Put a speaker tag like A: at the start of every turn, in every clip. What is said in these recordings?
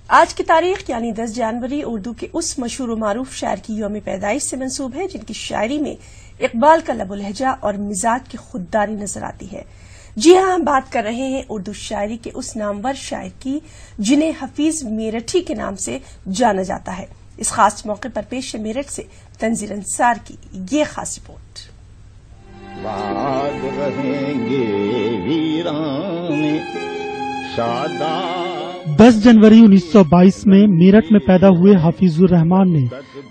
A: آج کی تاریخ یعنی 10 جنوری اردو کے اس مشہور و معروف شاعر کی یوم پیدائش سے منسوب ہے جن کی شاعری میں اقبال کا لب و لہجہ اور مزاج کی خودداری نظر آتی ہے۔ جی ہاں، ہم بات کر رہے ہیں اردو شاعری کے اس نامور شاعر کی جنہیں حفیظ میرٹھی کے نام سے جانا جاتا ہے۔ اس خاص موقع پر پیش ہے میرٹھ سے تنزیل انصار کی یہ خاص رپورٹ۔
B: باد رہیں گے ویران شاداب۔
C: 10 جنوری 1922 میں میرٹھ میں پیدا ہوئے حفیظ الرحمان نے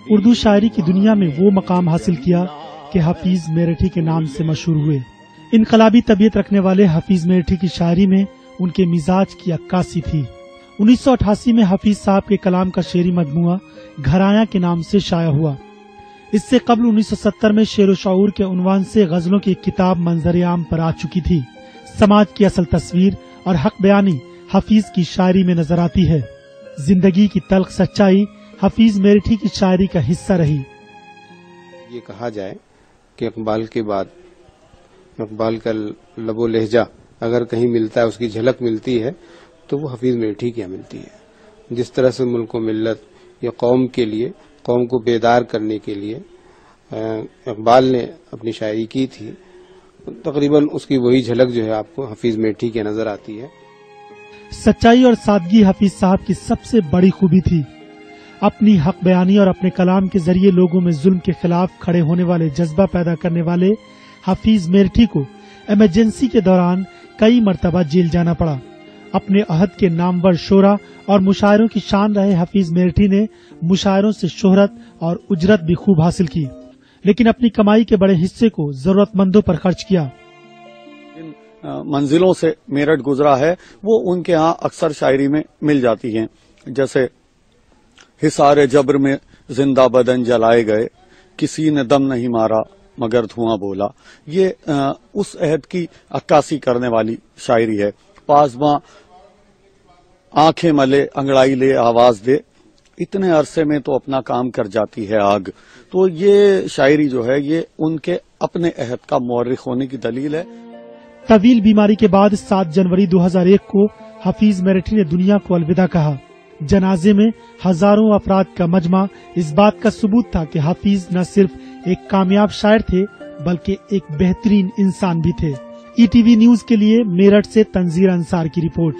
C: اردو شاعری کی دنیا میں وہ مقام حاصل کیا کہ حفیظ میرٹھی کے نام سے مشہور ہوئے۔ انقلابی طبیعت رکھنے والے حفیظ میرٹھی کی شاعری میں ان کے مزاج کی عکاسی تھی۔ 1988 میں حفیظ صاحب کے کلام کا شعری مجموعہ گھرایاں کے نام سے شائع ہوا۔ اس سے قبل 1970 میں شعر و شعور کے عنوان سے غزلوں کی ایک کتاب منظر عام پر آ چکی تھی۔ سماج کی اصل تصویر اور حق بیانی حفیظ کی شاعری میں نظر آتی ہے۔ زندگی کی تلخ سچائی حفیظ میرٹھی کی شاعری کا حصہ رہی۔
D: یہ کہا جائے کہ اقبال کے بعد اقبال کا لب و لہجہ اگر کہیں ملتا ہے، اس کی جھلک ملتی ہے تو وہ حفیظ میرٹھی کی ملتی ہے۔ جس طرح سے ملک و ملت یا قوم کے لیے، قوم کو بیدار کرنے کے لیے اقبال نے اپنی شاعری کی تھی، تقریباً اس کی وہی جھلک جو ہے آپ کو حفیظ میرٹھی کے نظر آتی ہے۔
C: سچائی اور سادگی حفیظ صاحب کی سب سے بڑی خوبی تھی۔ اپنی حق بیانی اور اپنے کلام کے ذریعے لوگوں میں ظلم کے خلاف کھڑے ہونے والے جذبہ پیدا کرنے والے حفیظ میرٹھی کو ایمرجنسی کے دوران کئی مرتبہ جیل جانا پڑا۔ اپنے عہد کے نامور شعرا اور مشاعروں کی شان رہے حفیظ میرٹھی نے مشاعروں سے شہرت اور اجرت بھی خوب حاصل کی، لیکن اپنی کمائی کے بڑے حصے کو ضرورت مندوں پر خرچ کیا۔
E: جن منزلوں سے میرٹھ گزرا ہے وہ ان کے ہاں اکثر شاعری میں مل جاتی ہیں، جیسے حصار جبر میں زندہ بدن جلائے گئے، کسی نے دم نہیں مارا مگر دھواں بولا۔ یہ اس عہد کی عکاسی کرنے والی شاعری ہے۔ پاسباں آنکھیں ملے انگڑائی لے آواز دے، اتنے عرصے میں تو اپنا کام کر جاتی ہے آگ۔ تو یہ شاعری جو ہے یہ ان کے اپنے عہد کا مورخ ہونے کی دلیل ہے۔
C: طویل بیماری کے بعد 7 جنوری 2001 کو حفیظ میرٹھی نے دنیا کو الوداع کہا۔ جنازے میں ہزاروں افراد کا مجمع اس بات کا ثبوت تھا کہ حفیظ نہ صرف ایک کامیاب شاعر تھے بلکہ ایک بہترین انسان بھی تھے۔ ETV نیوز کے لیے میرٹھ سے تنزیل انصار کی رپورٹ۔